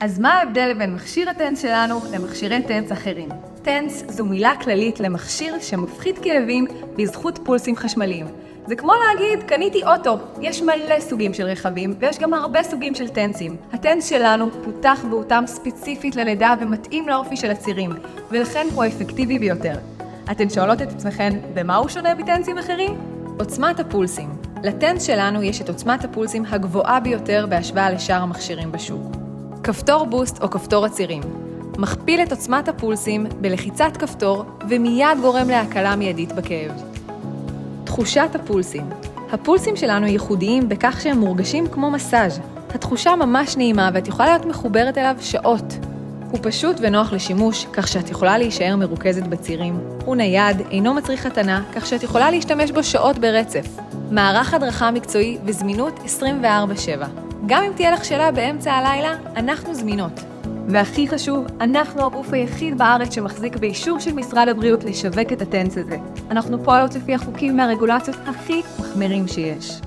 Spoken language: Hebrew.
אז מה ההבדל בין מכשיר הטנס שלנו למכשירי טנס אחרים? טנס זו מילה כללית למכשיר שמפחית כאבים בזכות פולסים חשמליים. זה כמו להגיד, קניתי אוטו. יש מלא סוגים של רכבים, ויש גם הרבה סוגים של טנסים. הטנס שלנו פותח והותאם ספציפית ללידה ומתאים לאופי של הצירים, ולכן הוא אפקטיבי ביותר. אתן שואלות את עצמכן, במה הוא שונה מטנסים אחרים? עוצמת הפולסים. לטנס שלנו יש את עוצמת הפולסים הגבוהה ביותר בהשוואה לשאר המכשירים בשוק. כפתור בוסט או כפתור הצירים. מכפיל את עוצמת הפולסים בלחיצת כפתור ומיד גורם להקלה מיידית בכאב. תחושת הפולסים. הפולסים שלנו ייחודיים בכך שהם מורגשים כמו מסאז'. התחושה ממש נעימה ואת יכולה להיות מחוברת אליו שעות. הוא פשוט ונוח לשימוש, כך שאת יכולה להישאר מרוכזת בצירים. הוא נייד, אינו מצריך התנה, כך שאת יכולה להשתמש בו שעות ברצף. מערך הדרכה מקצועי וזמינות 24/7. גם אם תהיה לך שאלה באמצע הלילה, אנחנו זמינות. והכי חשוב, אנחנו הגוף היחיד בארץ שמחזיק באישור של משרד הבריאות לשווק את הטנס הזה. אנחנו פועלות לפי החוקים והרגולציות הכי מחמירים שיש.